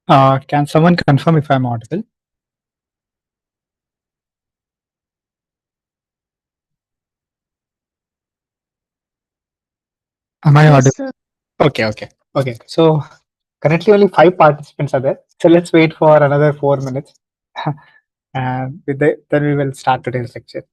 Can someone confirm if I'm audible? Am I Yes, audible? sir. Okay. So currently only 5 participants are there. So let's wait for another 4 minutes, and then we will start today's lecture.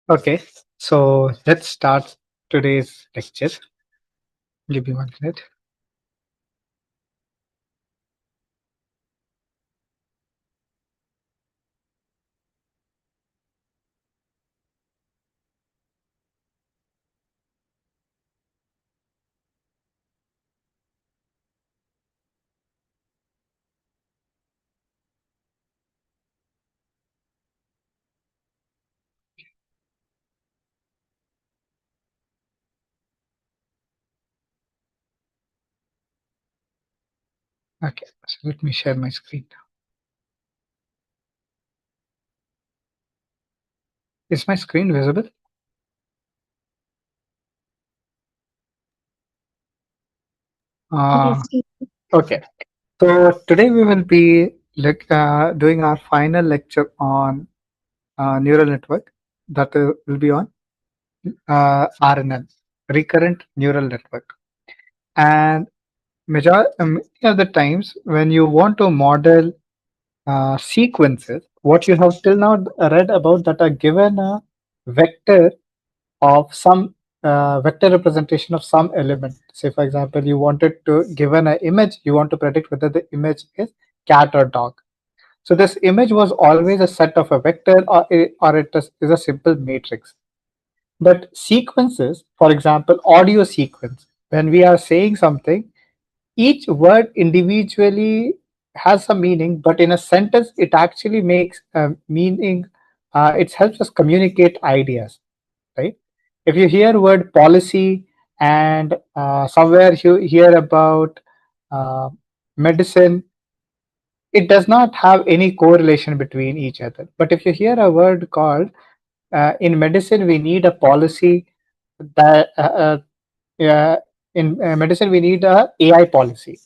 Okay. So let's start today's lecture. Give me 1 minute. Okay, so let me share my screen. Is my screen visible? Uh, Yes, okay. So today we will be doing our final lecture on neural network that will be on RNN, recurrent neural network. And many of the times when you want to model sequences, what you have till now read about that are given a vector of some vector representation of some element. Say, for example, you wanted to given an image, you want to predict whether the image is cat or dog. So this image was always a set of a vector or is a simple matrix. But sequences, for example, audio sequence, when we are saying something, each word individually has some meaning, but in a sentence, it actually makes meaning. It helps us communicate ideas, right? If you hear word policy and somewhere you hear about uh, medicine, it does not have any correlation between each other. But if you hear a word called in medicine, we need a policy that in medicine we need a AI policy.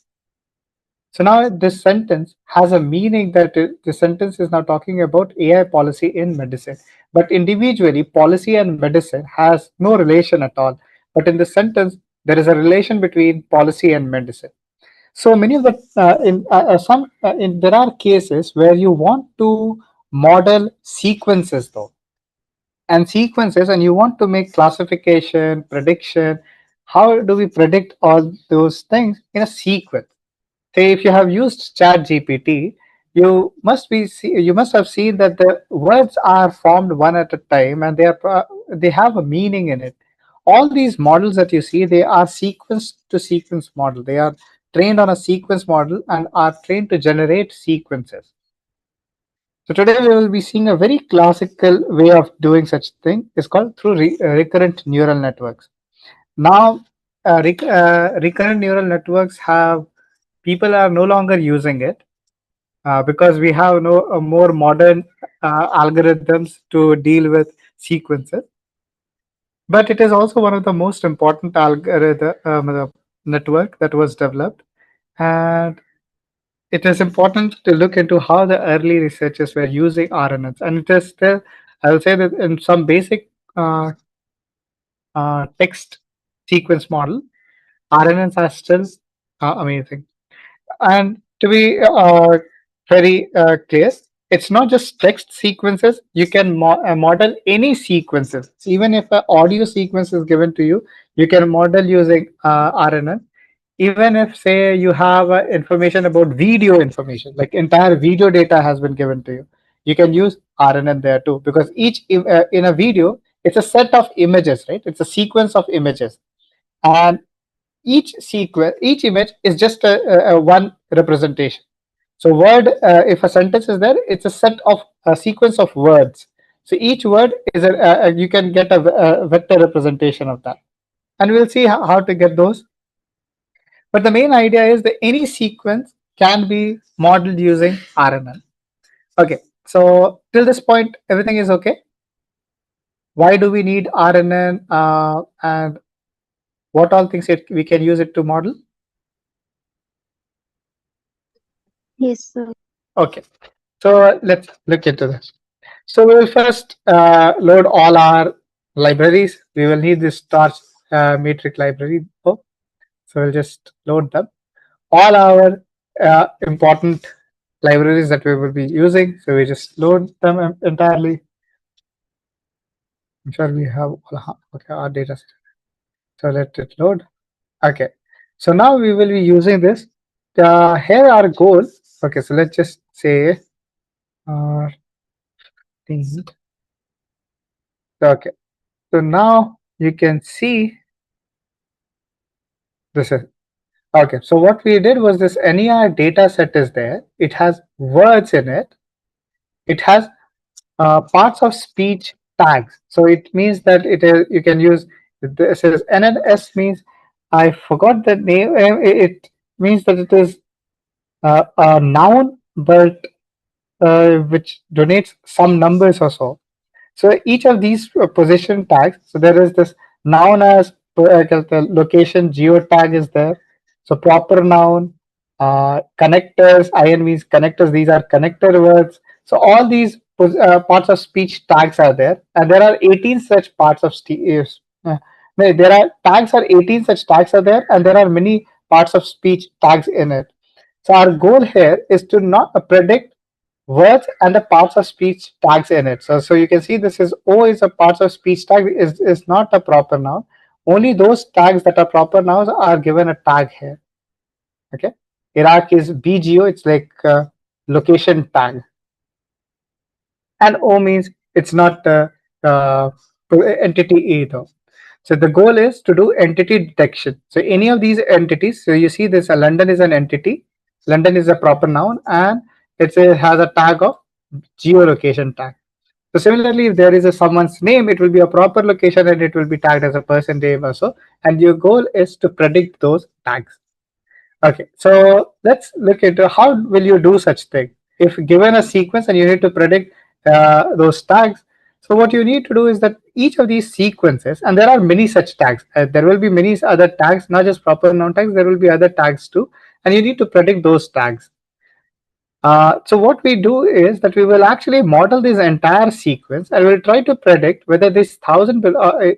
So now this sentence has a meaning that the sentence is now talking about AI policy in medicine. But individually, policy and medicine has no relation at all. But in the sentence, there is a relation between policy and medicine. So many of the in some in there are cases where you want to model sequences though, and sequences, and you want to make classification, prediction. How do we predict all those things in a sequence? Say if you have used chat gpt, you must have seen that the words are formed one at a time, and they have a meaning in it. All these models that you see, they are sequence to sequence model. They are trained on a sequence model and are trained to generate sequences. So today we will be seeing a very classical way of doing such thing. It's called through recurrent neural networks. Now recurrent neural networks have people are no longer using it because we have no more modern algorithms to deal with sequences. But it is also one of the most important algorithm network that was developed, and it is important to look into how the early researchers were using RNNs. And it is still, I will say that in some basic text sequence model, RNNs are still amazing. And to be very clear, it's not just text sequences. You can model any sequences. Even if an audio sequence is given to you, you can model using RNN. Even if, say, you have information about video information, like entire video data has been given to you, you can use RNN there too, because in a video, it's a set of images, right? It's a sequence of images, and each image is just a one representation. So word, if a sentence is there, it's a set of a sequence of words. So each word is you can get a vector representation of that, and we'll see how to get those. But the main idea is that any sequence can be modeled using RNN. Okay, so till this point everything is okay. Why do we need RNN, and what all things we can use it to model? yes, sir. Okay, so let's look into this. So we will first load all our libraries. We will need this torch metric library. So we'll just load them. All our important libraries that we will be using. So we just load them entirely. I'm sure we have okay, our data set. So let it load. Okay. So now we will be using this. Here our goal. Okay, so let's just say uh, thing. Okay. So now you can see this is okay. So what we did was this NER data set is there. It has words in it. It has parts of speech tags. So it means that it is you can use this is NNS means I forgot the name. It means that it is a noun, but which donates some numbers or so. So each of these position tags, so there is this noun as the location geo tag is there. So proper noun, connectors, IN means connectors, these are connector words. So all these parts of speech tags are there, and there are 18 such parts of no, there are tags are 18 such tags are there, and there are many parts of speech tags in it. So our goal here is to not predict words and the parts of speech tags in it. So you can see this is O is a parts of speech tag is not a proper noun. Only those tags that are proper nouns are given a tag here. Okay. Iraq is BGO. It's like location tag, and O means it's not uh, entity either. So the goal is to do entity detection. So any of these entities. So you see this. London is an entity. London is a proper noun, and has a tag of geolocation tag. So similarly, if there is a someone's name, it will be a proper location and it will be tagged as a person name also. And your goal is to predict those tags. Okay, so let's look into how will you do such thing. If given a sequence and you need to predict those tags, so what you need to do is that each of these sequences, and there are many such tags. There will be many other tags, not just proper noun tags. There will be other tags too, and you need to predict those tags. So what we do is that we will actually model this entire sequence and we'll try to predict whether this thousand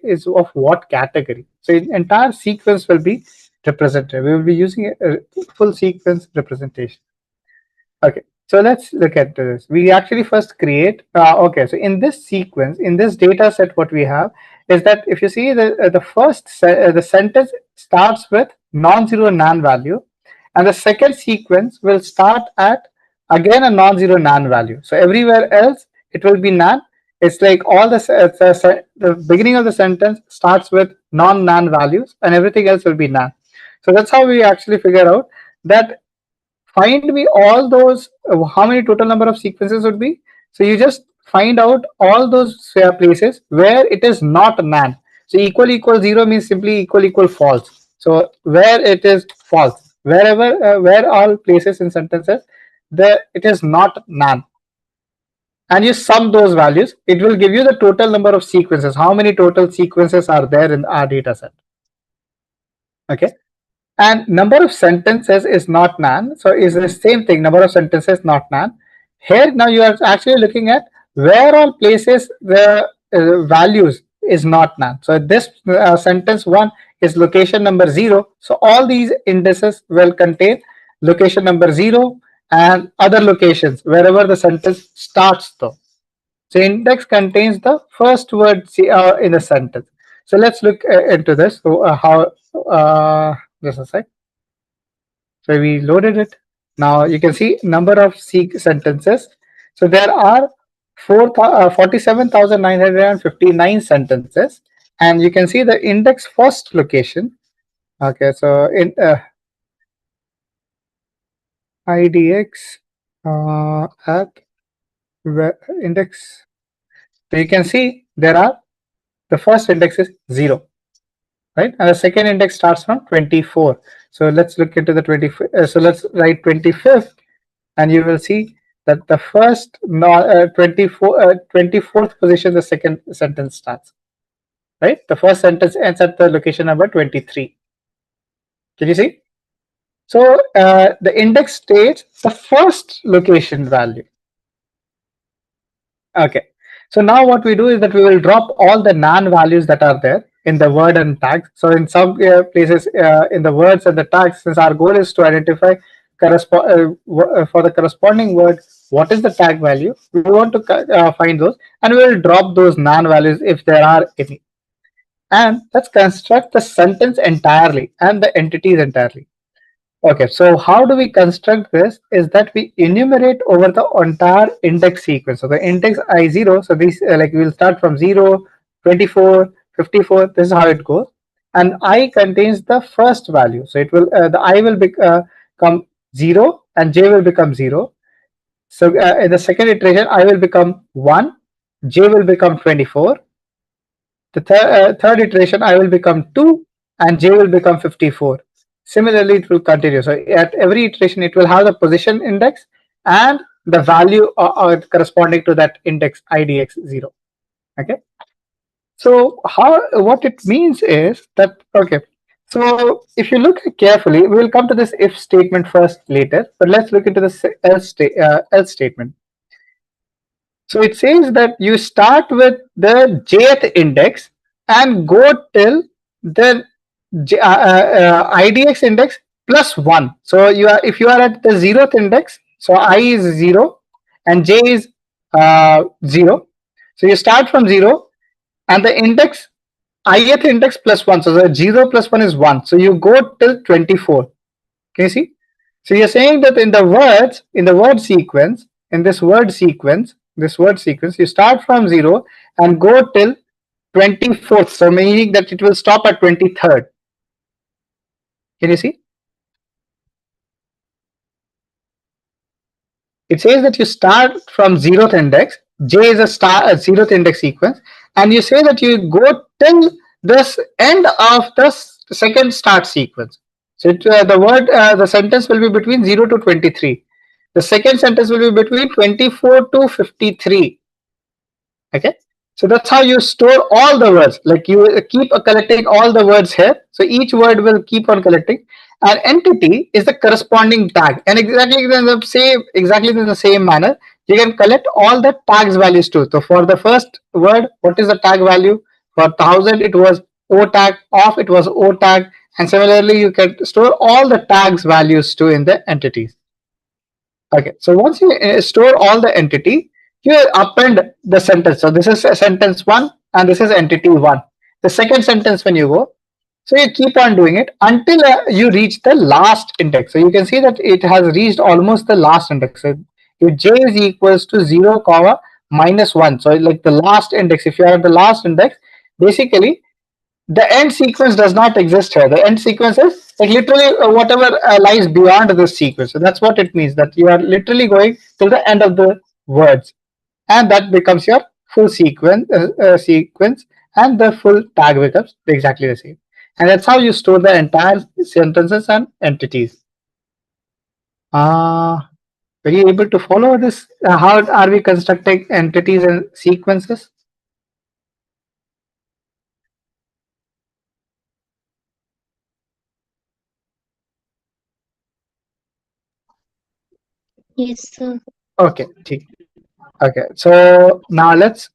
is of what category. So the entire sequence will be represented. We will be using a full sequence representation. Okay, so let's look at this. We actually first create. Okay, so in this sequence, in this data set, what we have is that if you see the sentence starts with non-zero nan value, and the second sequence will start at again a non-zero nan value. So everywhere else it will be nan. It's like all the beginning of the sentence starts with non-nan values, and everything else will be nan. So that's how we actually figure out that find me all those how many total number of sequences would be. So you just find out all those places where it is not nan. So equal equal 0 means simply equal equal false. So where it is false, wherever where all places in sentences the it is not nan, and you sum those values, it will give you the total number of sequences, how many total sequences are there in our data set. Okay, and number of sentences is not nan, so is the same thing, number of sentences not nan. Here now you are actually looking at where all places the values is not nan. So this sentence 1 is location number 0, so all these indices will contain location number 0 and other locations wherever the sentence starts though. So index contains the first word in the sentence. So let's look into this. So how just a sec. So we loaded it. Now you can see number of sentences. So there are 47,959 sentences, and you can see the index first location. Okay, so in IDX at index. So you can see there are the first index is 0, right? And the second index starts from 24. So let's look into the 25th. So let's write 25th, and you will see that the first 24th position, the second sentence starts, right? The first sentence ends at the location number 23. Can you see? So the index states the first location value. Okay. So now what we do is that we will drop all the nan values that are there in the word and tags. So in some places in the words and the tags, since our goal is to identify for the corresponding word, what is the tag value? We want to find those, and we will drop those nan values if there are any. And let's construct the sentence entirely and the entities entirely. Okay, so how do we construct this is that we enumerate over the entire index sequence. So the index I0, so these like we'll start from 0, 24, 54, this is how it goes. And I contains the first value. So it will, the I will become 0 and J will become 0. So in the second iteration, I will become 1, J will become 24. The third iteration, I will become 2 and J will become 54. Similarly, it will continue. So at every iteration, it will have the position index and the value corresponding to that index IDX0. Okay. So how what it means is that, okay. So if you look carefully, we will come to this if statement first later, but let's look into the else statement. So it says that you start with the jth index and go till the IDX index plus 1. So you are if you are at the 0th index, so I is 0 and j is 0. So you start from 0 and the index ith index plus 1. So the 0 plus 1 is 1. So you go till 24. Can you see? So you're saying that in the words, in the word sequence, in this word sequence, you start from 0 and go till 24th. So meaning that it will stop at 23rd. Can you see? It says that you start from 0th index. J is a 0th index sequence, and you say that you go till this end of the second start sequence. So the sentence will be between 0 to 23. The second sentence will be between 24 to 53. Okay. So that's how you store all the words. Like you keep collecting all the words here. So each word will keep on collecting. An entity is the corresponding tag, and exactly in the same manner, you can collect all the tags values too. So for the first word, what is the tag value? For 1000, it was O tag. Off, it was O tag, and similarly, you can store all the tags values too in the entities. Okay, so once you store all the entity, you append the sentence. So this is sentence 1 and this is entity 1. The second sentence when you go, so you keep on doing it until you reach the last index. So you can see that it has reached almost the last index. So if j is equals to 0 comma minus 1, so like the last index, if you are at the last index, basically the end sequence does not exist here. The end sequence is like literally whatever lies beyond this sequence. So that's what it means, that you are literally going till the end of the words, and that becomes your full sequence, and the full tag becomes exactly the same. And that's how you store the entire sentences and entities. Were you able to follow this? How are we constructing entities and sequences? Yes, sir. Okay, okay, so now let's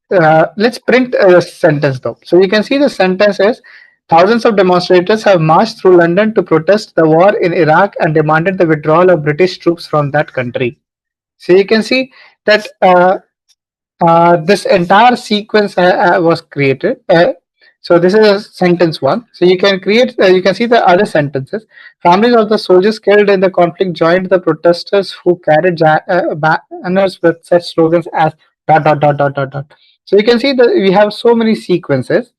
print a sentence though. So you can see the sentence is thousands of demonstrators have marched through London to protest the war in Iraq and demanded the withdrawal of British troops from that country. So you can see that this entire sequence was created. So this is a sentence 1. So you can create. You can see the other sentences. Families of the soldiers killed in the conflict joined the protesters who carried banners with such slogans as dot dot dot dot dot dot. So you can see that we have so many sequences,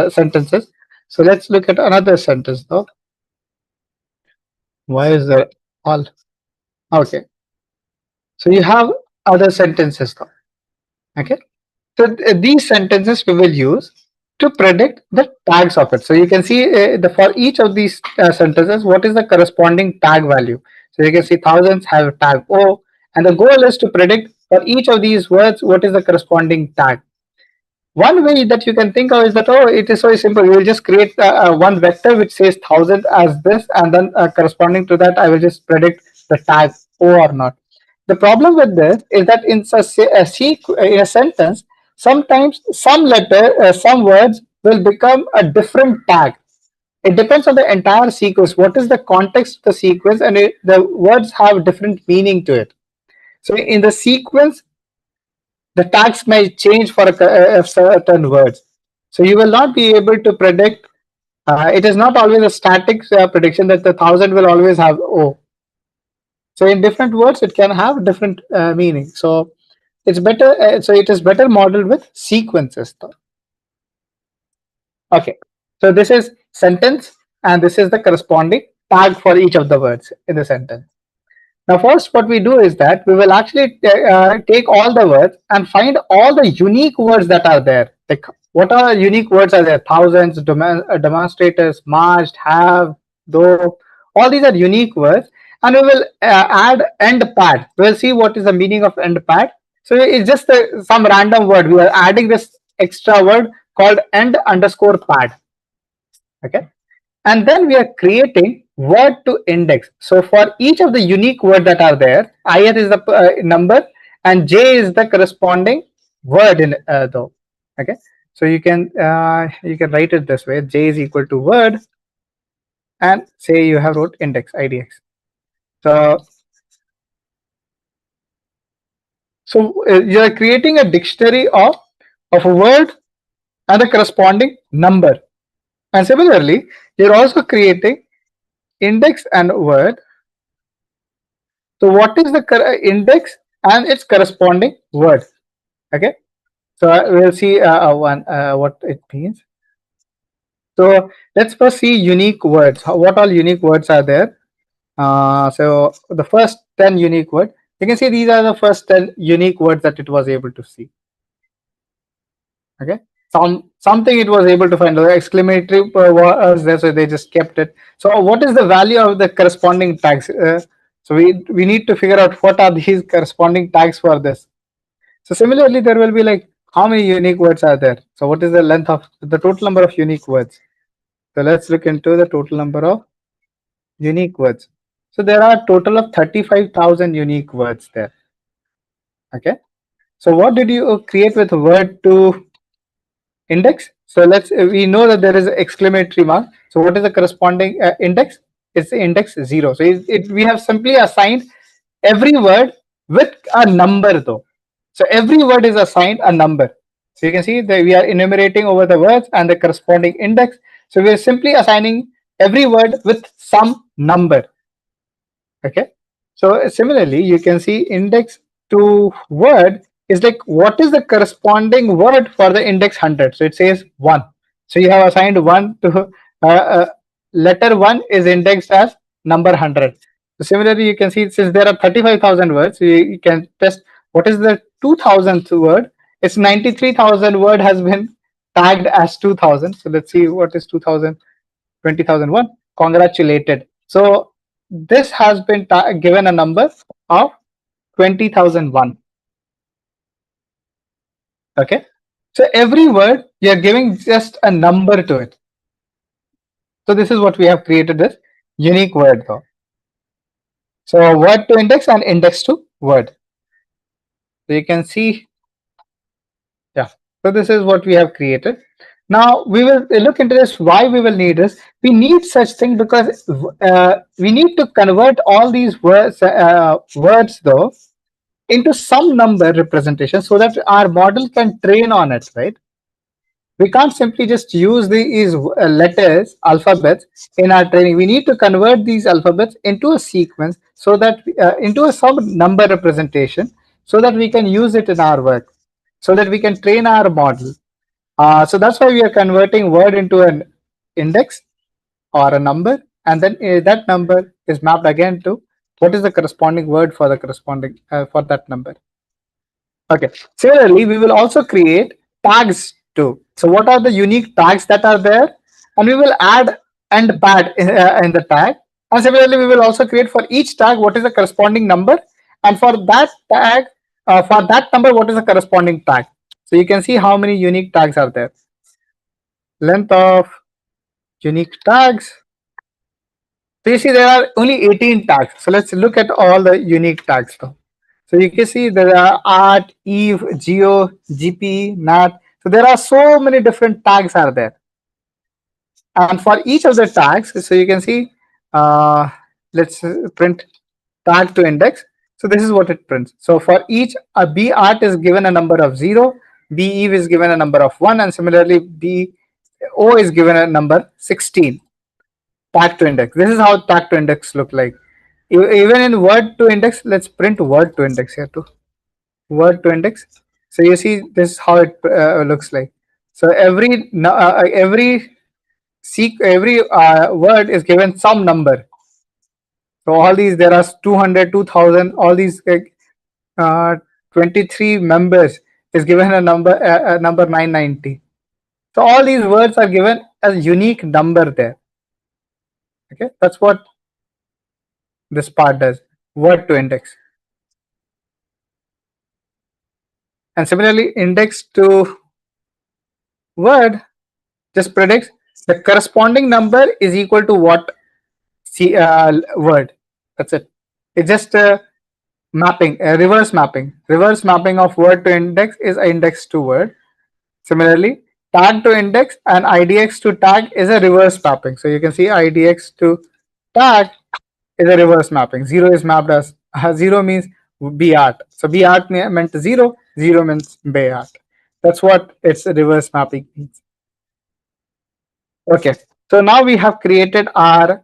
sentences. So let's look at another sentence though. Why is there all? Okay. So you have other sentences though. Okay. So these sentences we will use to predict the tags of it. So you can see for each of these sentences, what is the corresponding tag value. So you can see thousands have tag O, and the goal is to predict for each of these words what is the corresponding tag. One way that you can think of is that, oh, it is so simple. We will just create one vector which says 1000 as this, and then corresponding to that, I will just predict the tag O or not. The problem with this is that in a sentence, sometimes some words will become a different tag. It depends on the entire sequence. What is the context of the sequence, and the words have different meaning to it. So in the sequence, the tags may change for a certain words. So you will not be able to predict. It is not always a static prediction that the 1000 will always have O. So in different words, it can have different meaning. So it's better. So it is better modeled with sequences, though. Okay. So this is sentence, and this is the corresponding tag for each of the words in the sentence. Now, first, what we do is that we will actually take all the words and find all the unique words that are there. Like, what are unique words are there? Thousands, demonstrators, marched, have, though. All these are unique words, and we will add end pad. We'll see what is the meaning of end pad. So it's just some random word. We are adding this extra word called end underscore pad. Okay, and then we are creating word to index. So for each of the unique word that are there, ith is the number and j is the corresponding word in though. Okay, so you can write it this way: j is equal to word, and say you have wrote index idx. So you are creating a dictionary of a word and the corresponding number. And similarly, you're also creating index and word. So what is the index and its corresponding word? Okay, so we'll see one what it means. So let's first see unique words. What all unique words are there? So the first 10 unique words. You can see these are the first 10 unique words that it was able to see. Okay, something it was able to find. The exclamatory was there, so they just kept it. So what is the value of the corresponding tags? So we need to figure out what are these corresponding tags for this. So similarly, there will be like how many unique words are there. So what is the length of the total number of unique words? So let's look into the total number of unique words. So there are total of 35,000 unique words there. Okay. So what did you create with word to index? So we know that there is an exclamatory mark. So what is the corresponding index? It's the index 0. So we have simply assigned every word with a number though. So every word is assigned a number. So you can see that we are enumerating over the words and the corresponding index. So we are simply assigning every word with some number. Okay, so similarly you can see index to word is like what is the corresponding word for the index 100. So it says 1. So you have assigned 1 to letter 1 is indexed as number 100. So similarly you can see since there are 35,000 words, so you can test what is the 2000th word. It's 93,000 word has been tagged as 2000. So let's see what is 2000. 20,001. Congratulated. So this has been given a number of 20,001. Okay. So every word you are giving just a number to it. So this is what we have created this unique word though. So word to index and index to word. So you can see, yeah. So this is what we have created. Now we will look into this. Why we will need this? We need such thing because we need to convert all these words though into some number representation so that our model can train on it, right? We can't simply just use these letters, alphabets in our training. We need to convert these alphabets into a sequence so that into a some number representation so that we can use it in our work, so that we can train our model. So that's why we are converting word into an index or a number, and then that number is mapped again to what is the corresponding word for the corresponding for that number. Okay. Similarly, we will also create tags too. So what are the unique tags that are there? And we will add and pad in the tag. And similarly, we will also create for each tag what is the corresponding number, and for that tag, for that number, what is the corresponding tag. So you can see how many unique tags are there. Length of unique tags. So you see there are only 18 tags. So let's look at all the unique tags though. So you can see there are art, Eve, geo, gp, nat. So there are so many different tags are there. And for each of the tags, so you can see, let's print tag to index. So this is what it prints. So for each, b art is given a number of 0, b eve is given a number of 1, and similarly b o is given a number 16. Tag to index. This is how tag to index look like. Even in word to index, let's print word to index here too. Word to index. So you see this is how it looks like. So every word is given some number. So all these there are 200, 2000, all these 23 members is given a number 990. So all these words are given as unique number there. Okay, that's what this part does, word to index. And similarly, index to word just predicts the corresponding number is equal to what word. That's it. It's just a mapping, a reverse mapping. Reverse mapping of word to index is index to word. Similarly, tag to index and IDX to tag is a reverse mapping. So you can see IDX to tag is a reverse mapping. Zero is mapped as zero means B art. So B art meant zero, zero means B art. That's what its reverse mapping means. Okay. So now we have created our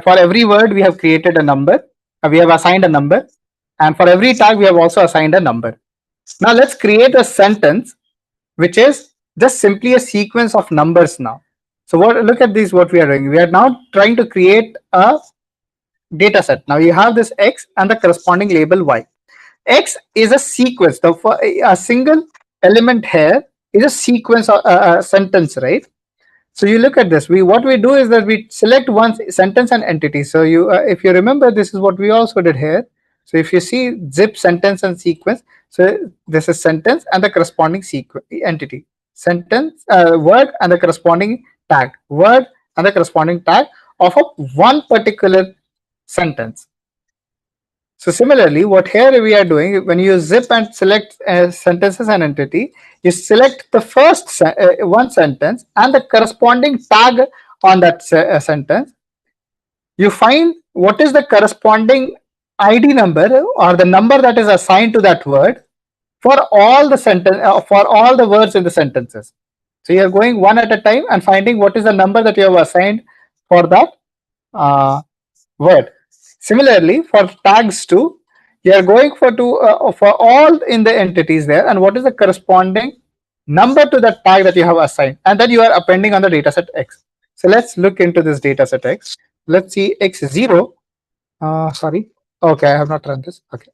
for every word we have created a number. We have assigned a number, and for every tag we have also assigned a number. Now let's create a sentence which is just simply a sequence of numbers now. So look at this, what we are doing. We are now trying to create a data set. Now you have this X and the corresponding label Y. X is a sequence. A single element here is a sequence of a sentence, right? So you look at this. What we do is that we select one sentence and entity. So if you remember, this is what we also did here. So if you see zip sentence and sequence, so this is sentence and the corresponding sequence entity. Sentence word and the corresponding tag. Word and the corresponding tag of one particular sentence. So similarly, what here we are doing, when you zip and select sentences and entity, you select the first one sentence and the corresponding tag on that sentence. You find what is the corresponding ID number or the number that is assigned to that word for all the for all the words in the sentences. So you are going one at a time and finding what is the number that you have assigned for that word. Similarly, for tags too, you are going for all in the entities there, and what is the corresponding number to the tag that you have assigned, and then you are appending on the dataset X. So let's look into this dataset X. Let's see X0. Sorry. Okay, I have not run this. Okay.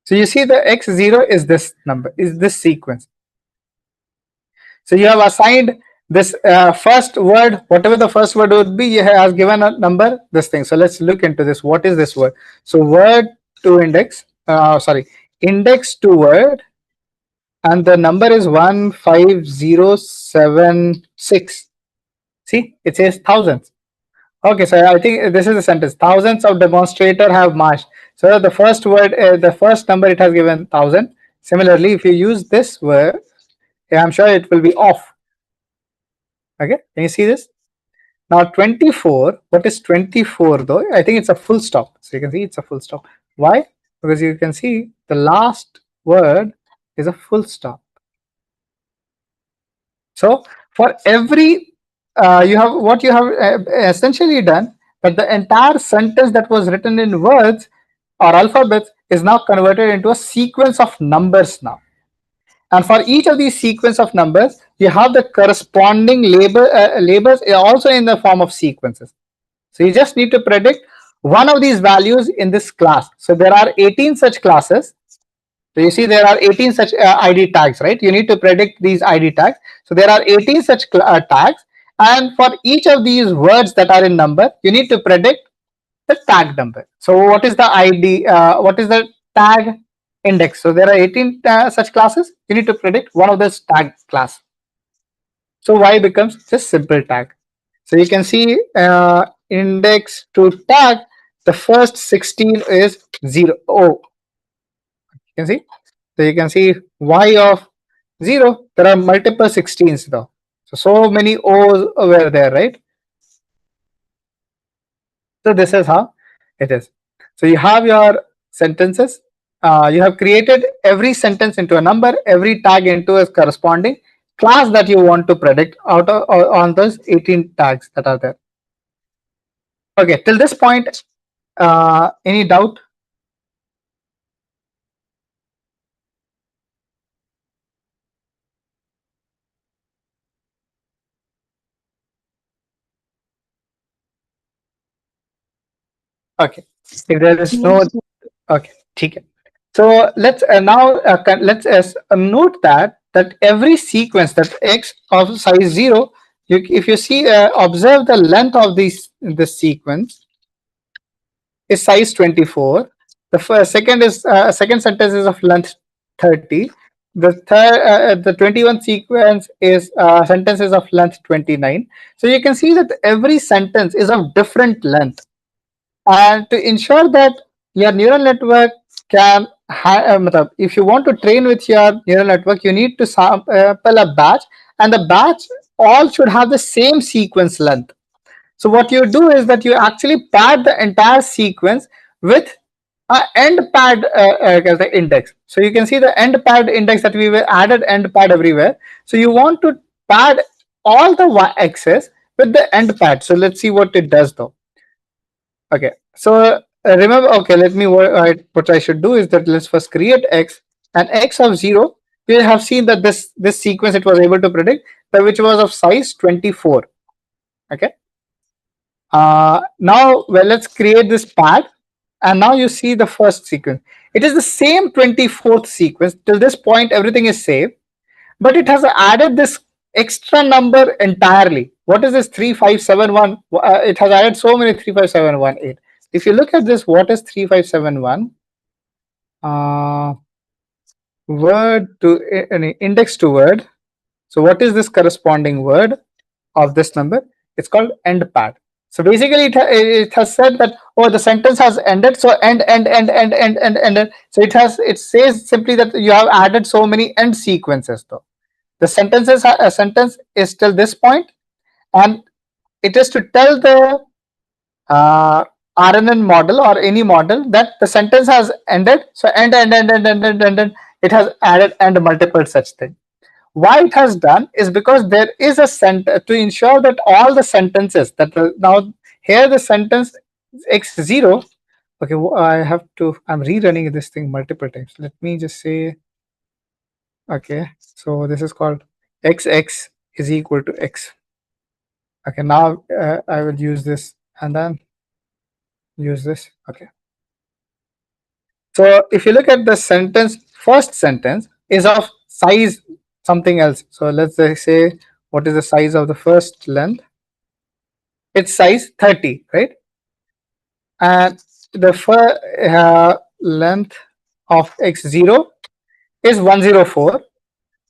So you see the X0 is this number, is this sequence. So you have assigned this first word, whatever the first word would be, you have given a number, this thing. So let's look into this. What is this word? So word to index, index to word, and the number is 15076. See, it says thousands. Okay, so I think this is a sentence. Thousands of demonstrators have marched. So the first word, the first number, it has given 1,000. Similarly, if you use this word, I'm sure it will be off. Okay, can you see this? Now 24, what is 24 though? I think it's a full stop. So you can see it's a full stop. Why? Because you can see the last word is a full stop. So for every, you have what you have essentially done, that the entire sentence that was written in words or alphabets is now converted into a sequence of numbers now. And for each of these sequence of numbers, you have the corresponding labels also in the form of sequences. So you just need to predict one of these values in this class. So there are 18 such classes. So you see there are 18 such ID tags, right? You need to predict these ID tags. So there are 18 such tags. And for each of these words that are in number, you need to predict the tag number. So what is the ID? What is the tag index? So there are 18 such classes. You need to predict one of this tag class. So Y becomes just simple tag. So you can see index to tag, the first 16 is 0. Oh, you can see. So you can see Y of 0. There are multiple 16s though. So many O's were there, right? So this is how it is. So you have your sentences. You have created every sentence into a number, every tag into a corresponding class that you want to predict out of on those 18 tags that are there. Okay, till this point, any doubt? Okay, if there is No, no, sir. okay, ठीक है. So let's now let's note that every sequence that X of size 0, if you see observe the length of this sequence. is size 24. The second is second sentence is of length 30. The third, the 21 sequence is sentences of length 29. So you can see that every sentence is of different length, and to ensure that your neural network can if you want to train with your neural network, you need to sample a batch, and the batch all should have the same sequence length. So what you do is that you actually pad the entire sequence with a end pad as the index. So you can see the end pad index that we were added end pad everywhere. So you want to pad all the y-axis with the end pad. So let's see what it does though. Okay, so remember, okay, let me what I should do is that let's first create x, and x of 0. We have seen that this sequence it was able to predict, which was of size 24. Okay, now well, let's create this pad, and now you see the first sequence. It is the same 24th sequence. Till this point everything is safe, but it has added this extra number entirely. What is this 3571? It has added so many 35718. If you look at this, what is 3571? Word to index to word. So what is this corresponding word of this number? It's called end pad. So basically it has said that, oh, the sentence has ended, so end. So it says simply that you have added so many end sequences though. The sentences a sentence is till this point, and it is to tell the uh, RNN model or any model that the sentence has ended. So end. It has added end multiple such thing. Why it has done is because there is a sentence to ensure that all the sentences that now here the sentence x0. Okay, I have to. I'm rerunning this thing multiple times. Let me just say. Okay, so this is called xx is equal to x. Okay, now I will use this and then use this. Okay, so if you look at the sentence, first sentence is of size something else. So let's say what is the size of the first length? It's size 30, right? And the length of x0 is 104.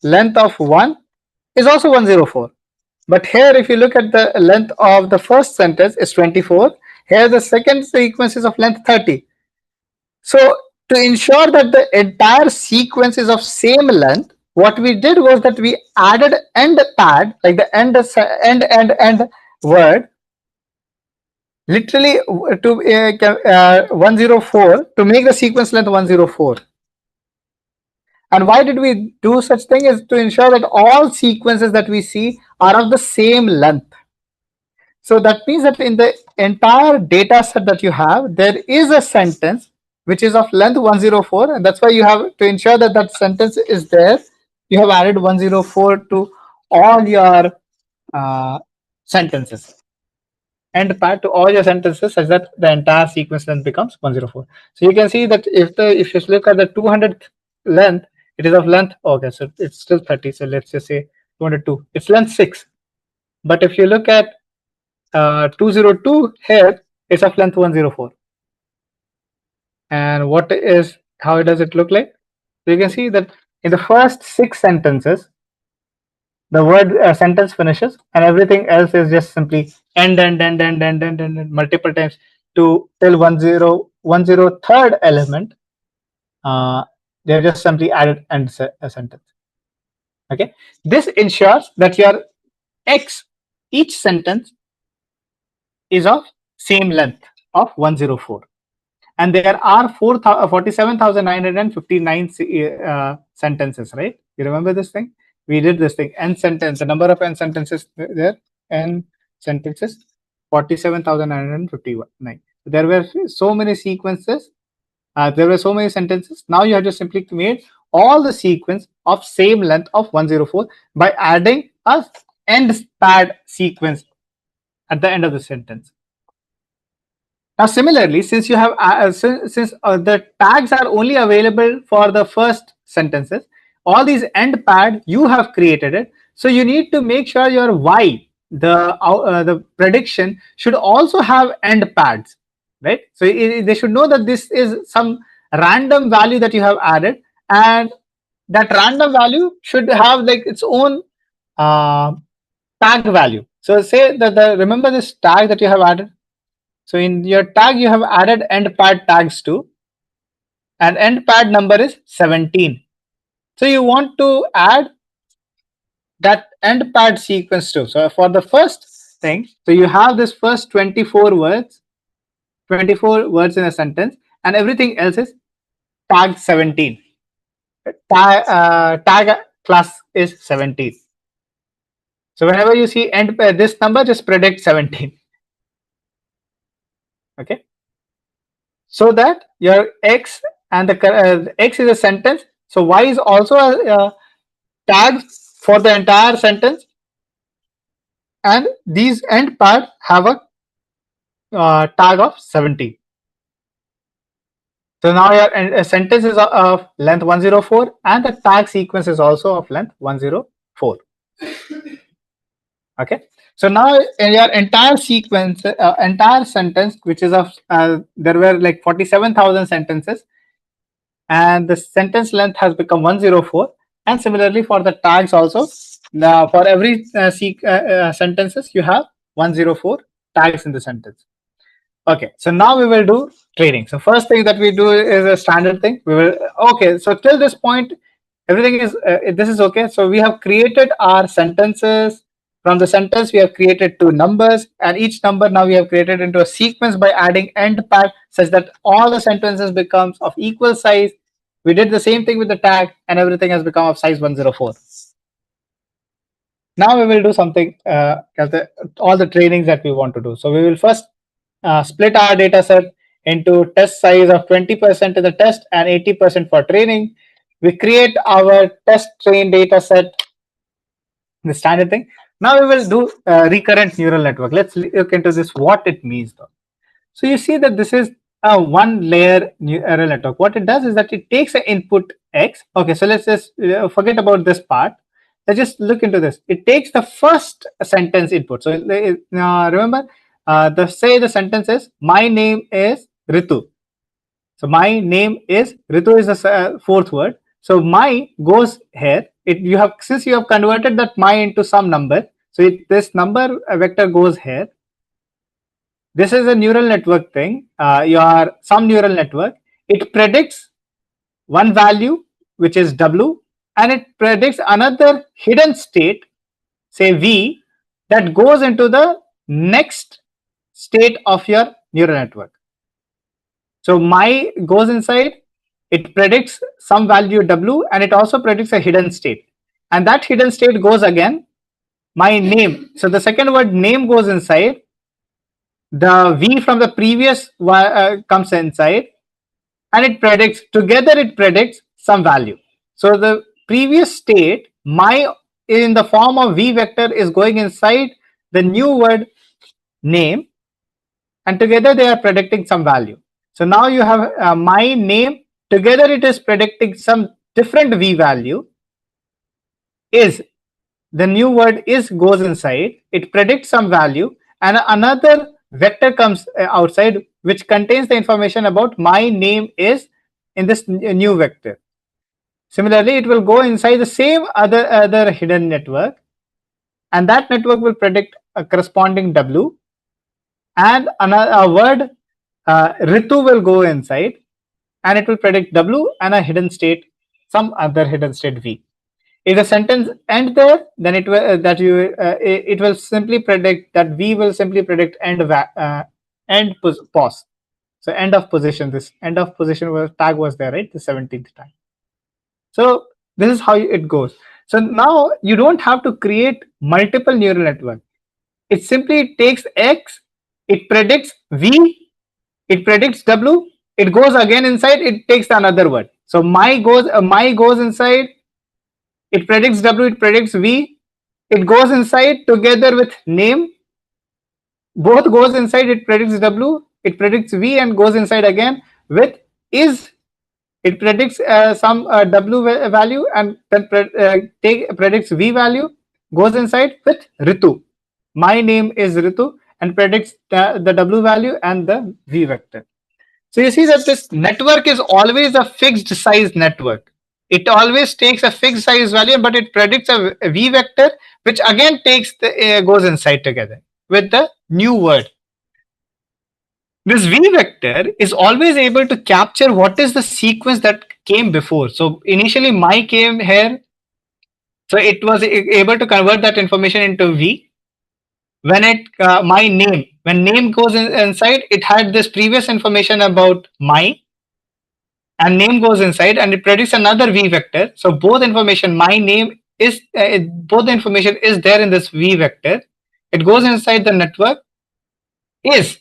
Length of 1 is also 104. But here, if you look at the length of the first sentence is 24. Here, the second sequence is of length 30. So, to ensure that the entire sequence is of same length, what we did was that we added end pad, like the end word, literally to 104 to make the sequence length 104. And why did we do such thing is to ensure that all sequences that we see are of the same length. So that means that in the entire data set that you have, there is a sentence which is of length 104, and that's why you have to ensure that that sentence is there. You have added 104 to all your sentences, end pad to all your sentences, such that the entire sequence length becomes 104. So you can see that if you look at the 200th length, it is of length. Okay, so it's still 30. So let's just say 202. It's length 6. But if you look at 202 here, it's of length 104. And how does it look like? So you can see that in the first 6 sentences, the word sentence finishes, and everything else is just simply end multiple times to till 103rd element. They have just simply added end a sentence. Okay, this ensures that your each sentence is of same length of 104, and there are 47,959 sentences, right? You remember this thing? We did this thing. N sentence, the number of n sentences there, n sentences, 47,959. There were so many sequences. There were so many sentences. Now you have just simply made all the sequence of same length of 104 by adding a end pad sequence at the end of the sentence. Now, similarly, since you have since the tags are only available for the first sentences, all these end pad you have created it. So you need to make sure your y, the prediction, should also have end pads. right? So they should know that this is some random value that you have added, and that random value should have like its own uh, tag value. So say that remember this tag that you have added. So in your tag you have added end pad tags too, and end pad number is 17. So you want to add that end pad sequence too. So for the first thing, so you have this first 24 words in a sentence, and everything else is tag 17. Tag class is 17. So whenever you see end this number, just predict 17. Okay. So that your x and the x is a sentence. So y is also a tag for the entire sentence, and these end part have a tag of 70. So now your sentence is of length 104, and the tag sequence is also of length 104. Okay. So now in your entire sequence, entire sentence, which is of there were like 47,000 sentences, and the sentence length has become 104. And similarly for the tags also, for every sentences you have 104 tags in the sentence. Okay, so now we will do trading. So first thing that we do is a standard thing. We will okay. So till this point, everything is this is okay. So we have created our sentences. From the sentence, we have created two numbers, and each number now we have created into a sequence by adding end pad, such that all the sentences becomes of equal size. We did the same thing with the tag, and everything has become of size 104. Now we will do something all the trainings that we want to do. So we will first split our data set into test size of 20% in the test and 80% for training. We create our test train data set, the standard thing. Now we will do recurrent neural network. Let's look into this, what it means though. So you see that this is a one layer neural network. What it does is that it takes an input X. Okay, so let's just forget about this part. Let's just look into this. It takes the first sentence input. So remember, say the sentence is, my name is Ritu. So my name is Ritu is the fourth word. So my goes here. You have, since you have converted that my into some number. So this number vector goes here. This is a neural network thing. Your some neural network. It predicts one value, which is W, and it predicts another hidden state, say V, that goes into the next state of your neural network. So my goes inside, it predicts some value W, and it also predicts a hidden state. And that hidden state goes again, my name. So the second word name goes inside. The V from the previous comes inside, and it predicts some value. So the previous state, my in the form of V vector, is going inside the new word name, and together they are predicting some value. So now you have my name, together it is predicting some different V value. Is the new word is goes inside, it predicts some value, and another vector comes outside, which contains the information about my name is in this new vector. Similarly, it will go inside the same other hidden network, and that network will predict a corresponding W, and a word Ritu will go inside, and it will predict W and a hidden state, some other hidden state V. If the sentence ends there, then it will it will simply predict that V will simply predict end pause. So end of position. This end of position was tag was there, right? The 17th tag. So this is how it goes. So now you don't have to create multiple neural network. It simply takes X, it predicts V, it predicts W, it goes again inside, it takes another word. So my goes inside, it predicts W, it predicts V, it goes inside together with name, both goes inside, it predicts W, it predicts V, and goes inside again with is, it predicts some W value, and then predicts V value, goes inside with Ritu. My name is Ritu, and predicts the W value and the V vector. So you see that this network is always a fixed size network. It always takes a fixed size value, but it predicts a V vector, which again takes the goes inside together with the new word. This V vector is always able to capture what is the sequence that came before. So initially my came here, so it was able to convert that information into V. When it my name, when name goes inside, it had this previous information about my, and name goes inside and it predicts another V vector. So both information, my name is both the information is there in this V vector. It goes inside the network is,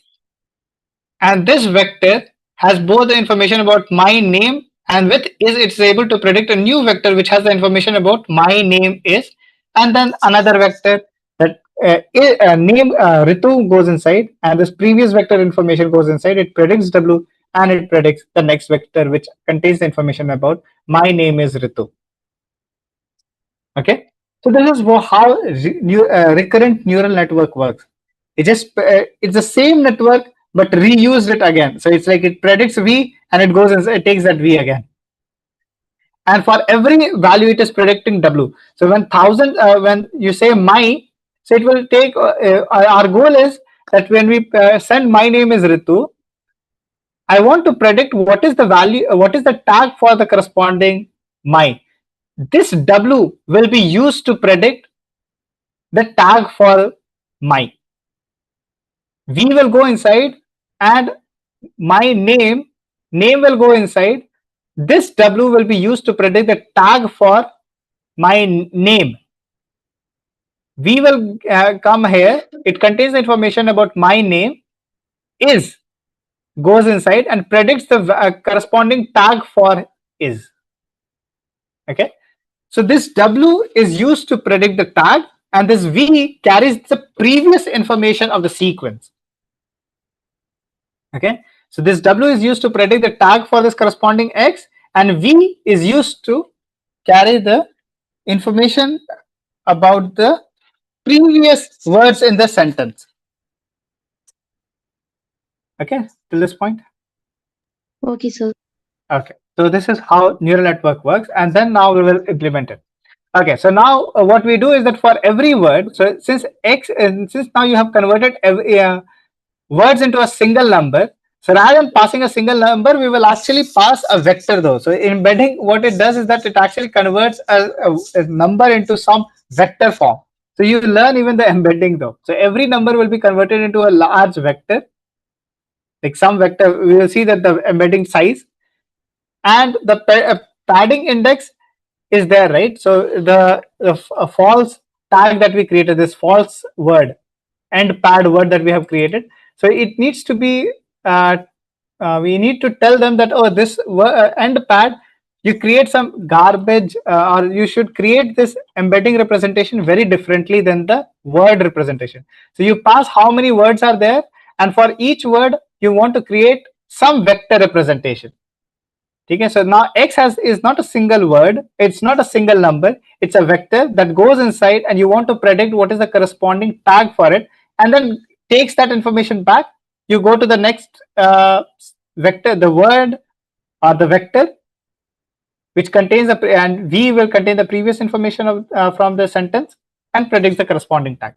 and this vector has both the information about my name, and with is it's able to predict a new vector which has the information about my name is, and then another vector that name Ritu goes inside, and this previous vector information goes inside. It predicts W, and it predicts the next vector which contains the information about my name is Ritu. Okay, so this is how recurrent neural network works. It's the same network but reused it again. So it's like it predicts V and it goes and it takes that V again. And for every value, it is predicting W. So when you say my, so it will take. Our goal is that when we send my name is Ritu, I want to predict what is the value, what is the tag for the corresponding my. This W will be used to predict the tag for my. V will go inside and my name will go inside. This W will be used to predict the tag for my name. V will come here. It contains the information about my name is, goes inside and predicts the corresponding tag for is. Okay. So this W is used to predict the tag, and this V carries the previous information of the sequence. Okay, so this W is used to predict the tag for this corresponding X, and V is used to carry the information about the previous words in the sentence. Okay, till this point. Okay, sir. Okay, so this is how neural network works, and then now we will implement it. Okay, so now what we do is that for every word, so since since now you have converted every, words into a single number. So rather than passing a single number, we will actually pass a vector though. So embedding, what it does is that it actually converts a number into some vector form. So you learn even the embedding though. So every number will be converted into a large vector, like some vector. We will see that the embedding size and the padding index is there, right? So the false tag that we created, this false word, end pad word that we have created. So it needs to be, we need to tell them that, oh, this end pad, you create some garbage, or you should create this embedding representation very differently than the word representation. So you pass how many words are there, and for each word, you want to create some vector representation. Okay, so now X is not a single word, it's not a single number, it's a vector that goes inside, and you want to predict what is the corresponding tag for it, and then takes that information back. You go to the next vector, the word or the vector, which contains the, and V will contain the previous information of, from the sentence, and predicts the corresponding tag.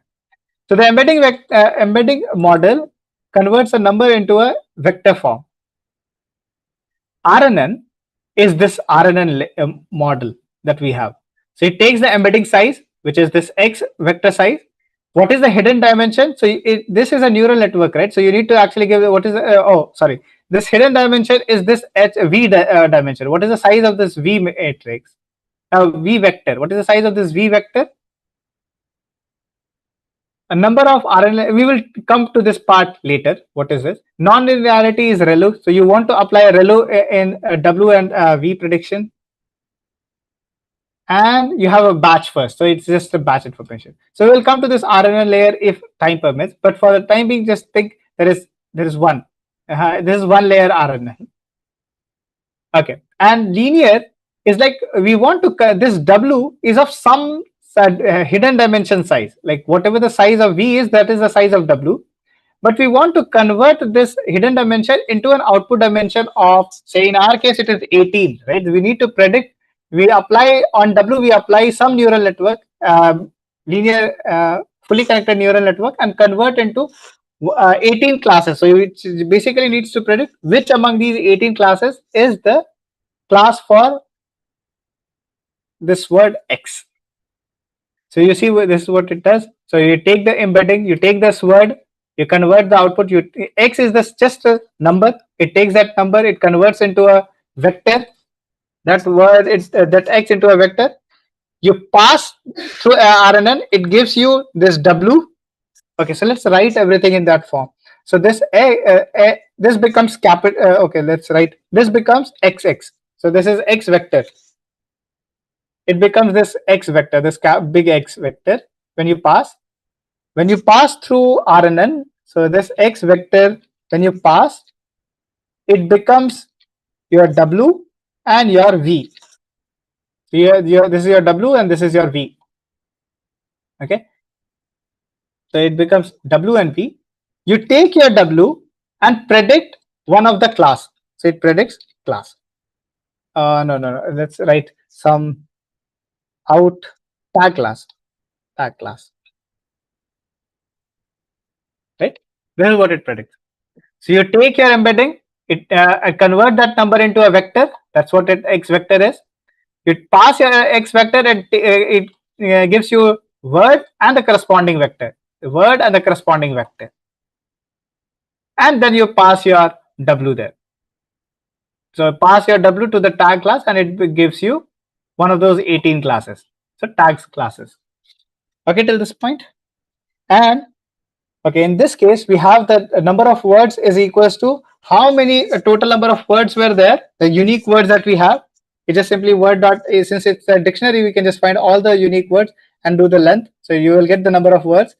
So the embedding model converts a number into a vector form. RNN is this RNN model that we have. So it takes the embedding size, which is this X vector size. What is the hidden dimension? So this is a neural network, right? So you need to actually give what is oh, sorry, this hidden dimension is this dimension. What is the size of this V matrix? V vector. What is the size of this V vector? A number of RNN. We will come to this part later. What is this? Non-linearity is ReLU. So you want to apply a ReLU in W and V prediction. And you have a batch first. So it's just a batch information. So we'll come to this RNN layer if time permits. But for the time being, just think there is one. This is one layer RNN. Okay. And linear is like we want to, this W is of some hidden dimension size, like whatever the size of V is, that is the size of W. but we want to convert this hidden dimension into an output dimension of, say in our case it is 18, right? We need to predict, we apply on W, we apply some neural network, linear fully connected neural network, and convert into 18 classes. So it basically needs to predict which among these 18 classes is the class for this word X. So you see this is what it does. So you take the embedding, you take this word, you convert the output. You X is this just a number. It takes that number, it converts into a vector. That word is that X into a vector. You pass through RNN, it gives you this W. Okay, so let's write everything in that form. So this becomes capital. Okay, let's write this becomes XX. So this is X vector. It becomes this X vector, this big X vector when you pass. When you pass through RNN, so this X vector, when you pass, it becomes your W and your V. So this is your W and this is your V. Okay. So it becomes W and V. You take your W and predict one of the class. So it predicts class. No. Let's write some out tag class. Tag class. Right? This is what it predicts. So you take your embedding, it convert that number into a vector. That's what X vector is. You pass your X vector and it gives you word and the corresponding vector. The word and the corresponding vector. And then you pass your W there. So pass your W to the tag class and it gives you one of those 18 classes. So tags classes. Okay, till this point. And okay, in this case, we have the number of words is equals to how many total number of words were there, the unique words that we have. It just simply word dot, since it's a dictionary, we can just find all the unique words and do the length. So you will get the number of words.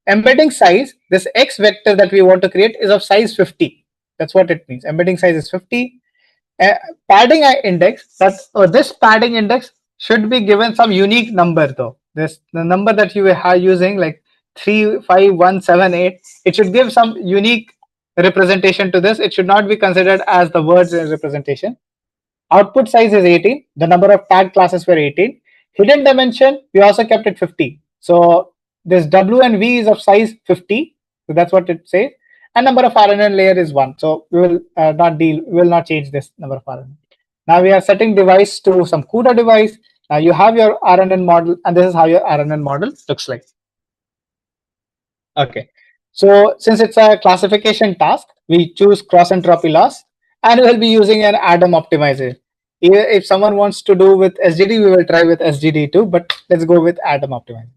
Embedding size, this X vector that we want to create is of size 50. That's what it means. Embedding size is 50. Padding index, that this padding index should be given some unique number though. This the number that you are using, like 35178, it should give some unique representation to this. It should not be considered as the words representation. Output size is 18. The number of tag classes were 18. Hidden dimension, we also kept it 50. So this W and V is of size 50. So that's what it says. And number of RNN layer is 1. So we will we will not change this number of RNN. Now we are setting device to some CUDA device. Now you have your RNN model, and this is how your RNN model looks like. Okay. So since it's a classification task, we choose cross entropy loss, and we'll be using an Iitm optimizer. If someone wants to do with SGD, we will try with SGD too, but let's go with Iitm optimizer.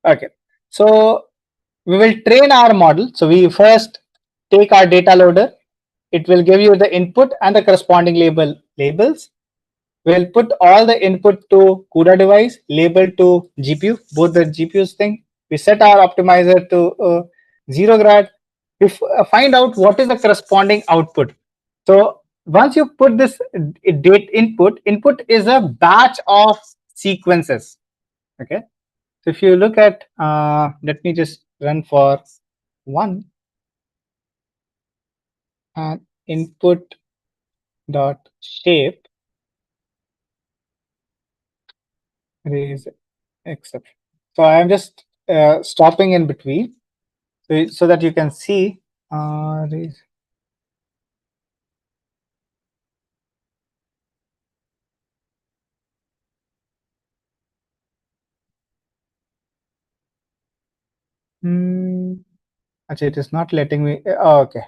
Okay. So we will train our model. So we first take our data loader. It will give you the input and the corresponding labels. We'll put all the input to CUDA device, label to GPU, both the GPUs thing. We set our optimizer to 0 grad. We find out what is the corresponding output. So once you put this date input is a batch of sequences. Okay. So if you look at, let me just run for one, and input dot shape is exception. So I am just stopping in between so that you can see. Actually, it is not letting me. Oh, okay.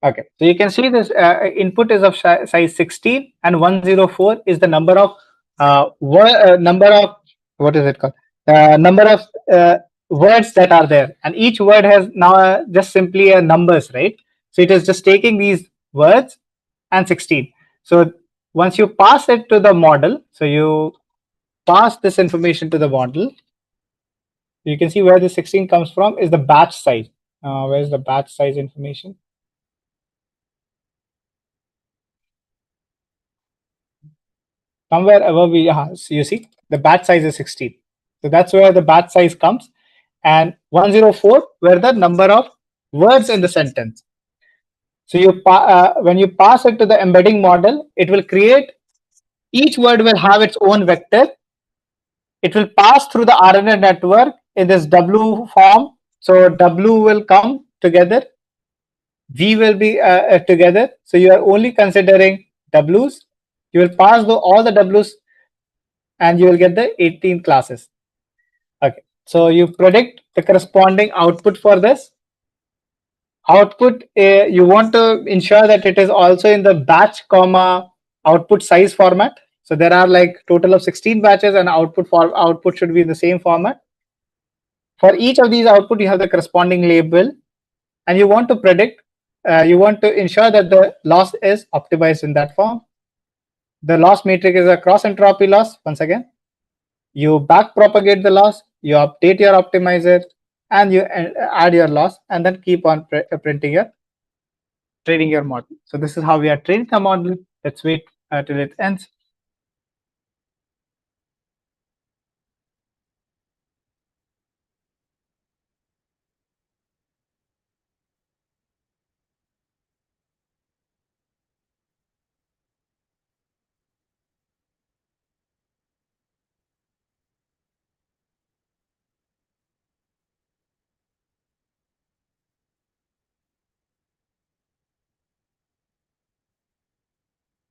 Okay, so you can see this input is of size 16 and 104 is the number of number of, what is it called? Number of words that are there, and each word has now just simply a numbers, right? So it is just taking these words and 16. So once you pass it to the model, so you pass this information to the model, you can see where the 16 comes from is the batch size. Where's the batch size information? Somewhere above, so you see the batch size is 16. So that's where the batch size comes. And 104 were the number of words in the sentence. So when you pass it to the embedding model, it will create, each word will have its own vector. It will pass through the RNA network in this W form. So W will come together, V will be together. So you are only considering W's. You will pass through all the W's and you will get the 18 classes. Okay. So you predict the corresponding output for this. Output, you want to ensure that it is also in the batch comma output size format. So there are like total of 16 batches, and output should be in the same format. For each of these output, you have the corresponding label, and you want to predict, you want to ensure that the loss is optimized in that form. The loss matrix is a cross entropy loss. Once again, you back propagate the loss, you update your optimizer, and you add your loss, and then keep on printing your training your model. So this is how we are training the model. Let's wait till it ends.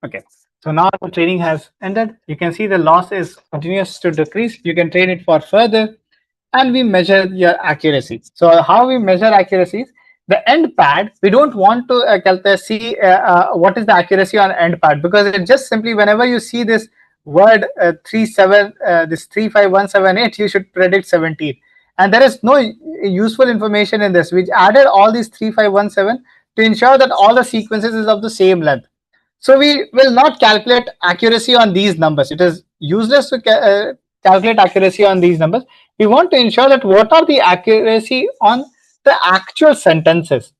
Okay, so now the training has ended. You can see the loss is continuous to decrease. You can train it for further, and we measure your accuracy. So how we measure accuracies? The end pad, we don't want to see what is the accuracy on end pad, because it just simply, whenever you see this word 37, this 35178, you should predict 17, and there is no useful information in this. We added all these 3517 to ensure that all the sequences is of the same length. So we will not calculate accuracy on these numbers. It is useless to calculate accuracy on these numbers. We want to ensure that what are the accuracy on the actual sentences.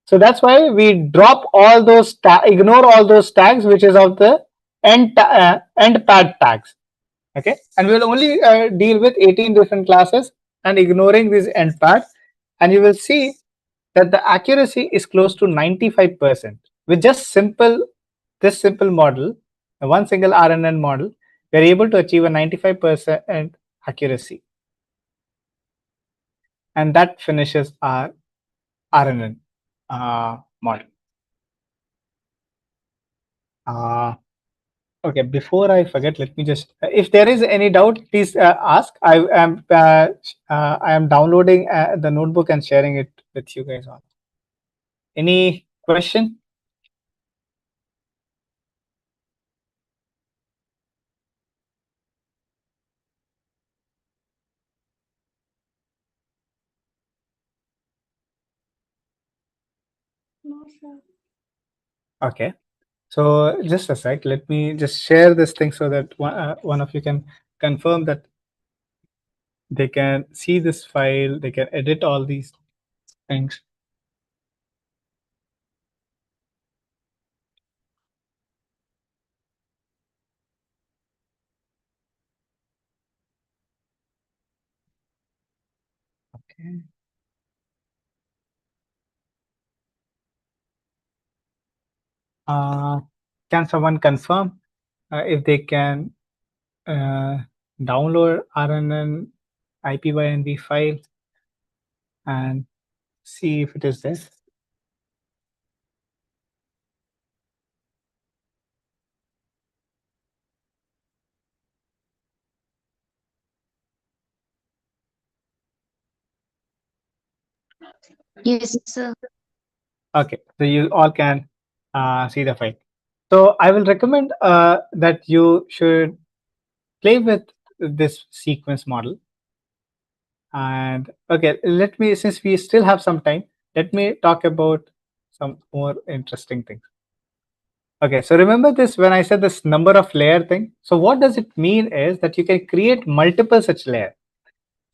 So that's why we drop all those, ignore all those tags which is of the end pad tags. Okay, and we will only deal with 18 different classes and ignoring this end pad, and you will see that the accuracy is close to 95%. With just this simple model, one single RNN model, we are able to achieve a 95% accuracy. And that finishes our RNN model. Okay, before I forget, let me just, if there is any doubt, please ask. I am downloading the notebook and sharing it with you guys on. Any question? No, sir. Okay. So just a sec, let me just share this thing so that one of you can confirm that they can see this file, they can edit all these things. Okay. Uh, can someone confirm if they can uh, download RNN IPYNV file and see if it is there? Yes, sir. Okay, so you all can see the file. So I will recommend that you should play with this sequence model. And okay, let me, since we still have some time, let me talk about some more interesting things. Okay, so remember this when I said this number of layer thing. So what does it mean is that you can create multiple such layer.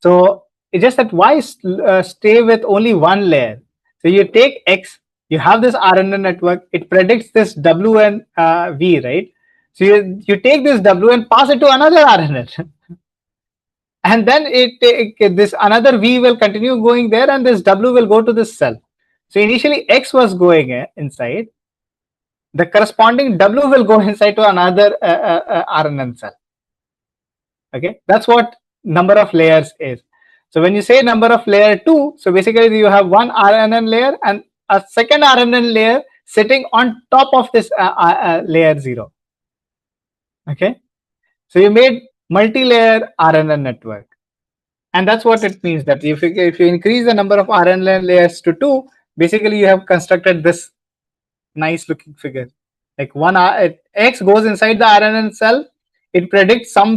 So it's just that why stay with only one layer? So you take X, you have this RNN network, it predicts this W and V, right? So you take this W and pass it to another RNN. and then this another V will continue going there, and this W will go to this cell. So initially X was going inside, the corresponding W will go inside to another RNN cell. Okay, that's what number of layers is. So when you say number of layer 2, so basically you have one RNN layer and a second RNN layer sitting on top of this layer 0. Okay, so you made multi-layer RNN network, and that's what it means, that if you increase the number of RNN layers to 2, basically you have constructed this nice looking figure. Like X goes inside the RNN cell, it predicts some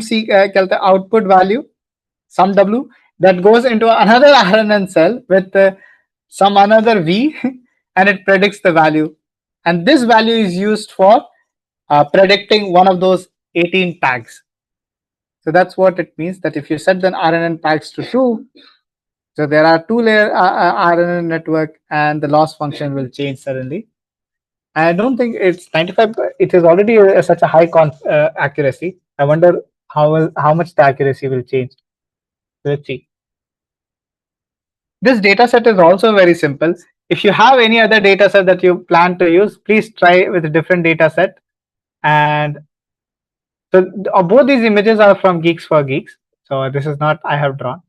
output value, some W, that goes into another RNN cell with some another V, and it predicts the value. And this value is used for predicting one of those 18 tags. So that's what it means, that if you set the RNN tags to 2, so there are 2-layer RNN network, and the loss function will change suddenly. I don't think it's 95. It is already such a high accuracy. I wonder how much the accuracy will change. Let's see. This data set is also very simple. If you have any other data set that you plan to use, please try with a different data set. And so both these images are from Geeks for Geeks. So this is not I have drawn.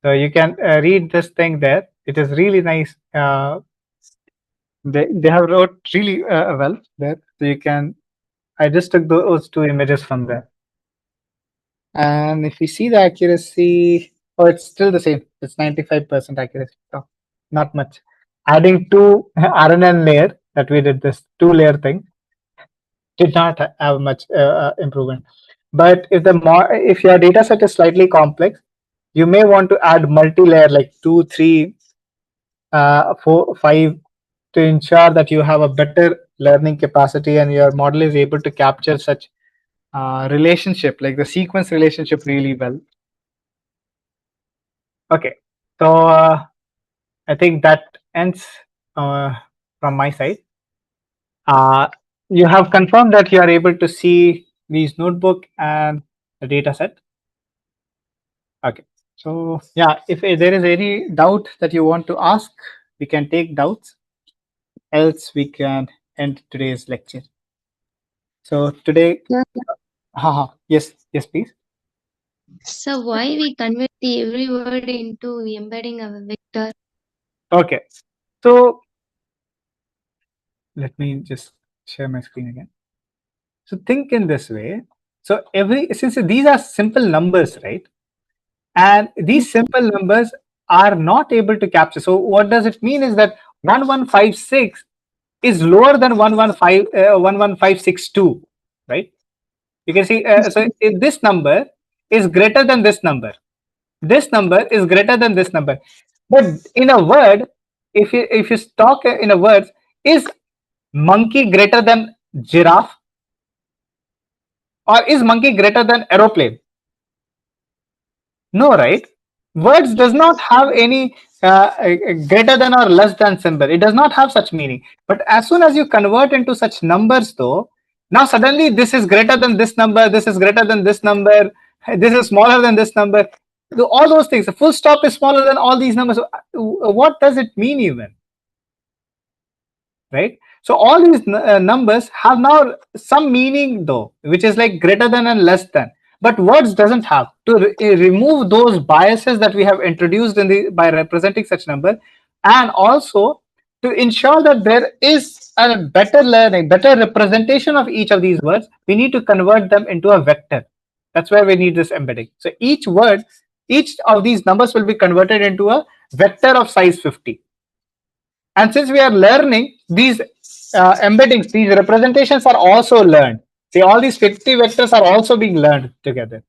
So you can read this thing there. It is really nice. They have wrote really well there. So you can. I just took those two images from there. And if we see the accuracy, oh, it's still the same. It's 95% accuracy. So not much. Adding two RNN layer that we did, this 2-layer thing, did not have much improvement. But if your data set is slightly complex, you may want to add multi-layer like 2, 3, 4, 5 to ensure that you have a better learning capacity and your model is able to capture such relationship, like the sequence relationship, really well. Okay, so I think that ends from my side. Uh, you have confirmed that you are able to see these notebook and the data set. Okay, so yeah, if there is any doubt that you want to ask, we can take doubts. Else, we can end today's lecture. So today, Sir, yes, yes, please. so why we convert the every word into embedding a vector? Okay, so let me just share my screen again. So think in this way. So since these are simple numbers, right? And these simple numbers are not able to capture. So what does it mean is that 1156 is lower than 11562, right? You can see, so if this number is greater than this number. This number is greater than this number. But in a word, if you talk in a word, is monkey greater than giraffe, or is monkey greater than aeroplane? No, right? Words does not have any greater than or less than symbol. It does not have such meaning. But as soon as you convert into such numbers, though, now suddenly this is greater than this number, this is greater than this number, this is smaller than this number. All those things. The full stop is smaller than all these numbers. What does it mean even? Right? So all these numbers have now some meaning, though, which is like greater than and less than. But words doesn't have. To remove those biases that we have introduced by representing such number, and also to ensure that there is a better learning, better representation of each of these words, we need to convert them into a vector. That's where we need this embedding. So each of these numbers will be converted into a vector of size 50. And since we are learning, these embeddings, these representations are also learned. See, all these 50 vectors are also being learned together.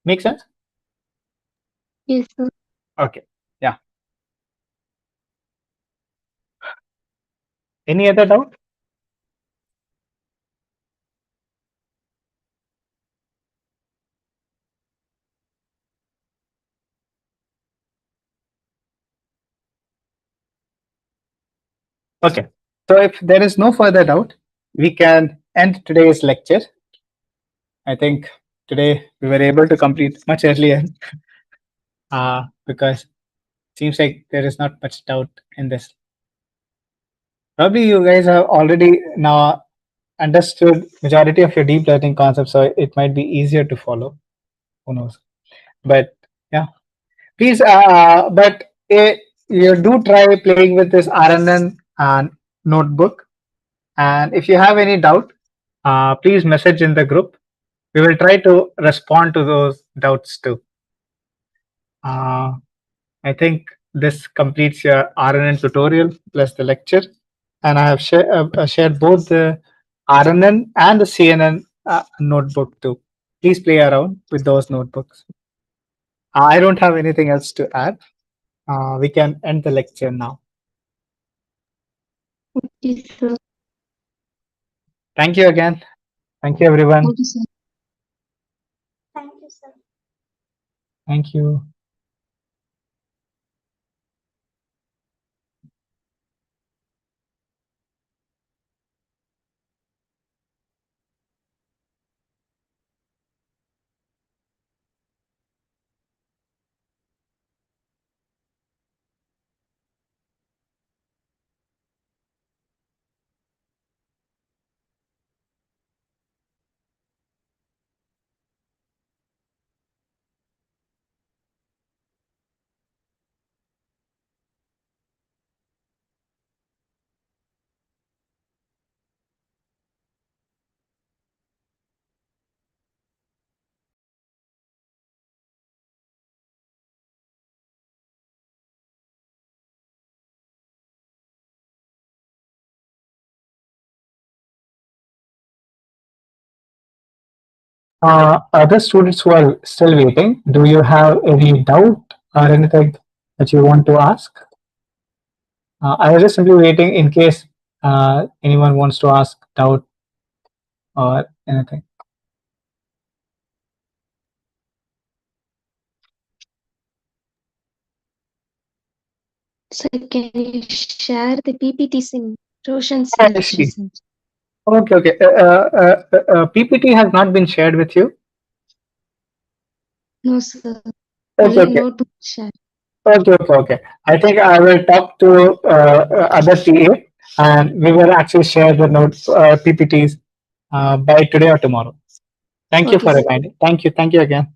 Make sense? Yes, sir. Okay. Yeah. Any other doubt? Okay. So if there is no further doubt, we can end today's lecture. I think today we were able to complete much earlier because seems like there is not much doubt in this. Probably you guys have already now understood majority of your deep learning concepts, so it might be easier to follow. Who knows? But yeah, please. But you do try playing with this RNN and notebook. And if you have any doubt, please message in the group. We will try to respond to those doubts too. Uh, I think this completes your RNN tutorial plus the lecture. And I have shared both the RNN and the CNN notebook too. Please play around with those notebooks. I don't have anything else to add. We can end the lecture now. Okay, sir. Thank you again. Thank you, everyone. Thank you, sir. Thank you. Other students who are still waiting, do you have any doubt or anything that you want to ask? I was just simply waiting in case anyone wants to ask doubt or anything. Sir, can you share the PPTs in Roshan's I lecture see. center? Okay, okay. PPT has not been shared with you. No, sir. Okay, Only okay. notebook share. Okay, okay, okay. I think I will talk to other TA and we will actually share the notes, PPTs by today or tomorrow. Thank you Okay, for sir. reminding. Thank you. Thank you again.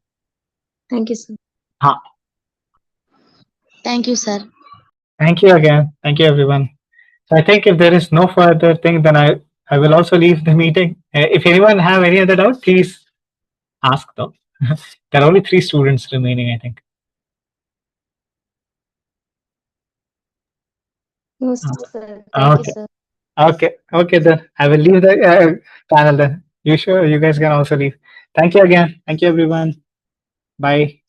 Thank you, sir. Ha. Thank you, sir. Thank you again. Thank you, everyone. So I think if there is no further thing, then I will also leave the meeting. If anyone have any other doubt, please ask though. There are only 3 students remaining, I think. No, sir. Thank you, Okay. sir. Okay. Okay, then I will leave the panel then. You sure? You guys can also leave. Thank you again. Thank you, everyone. Bye.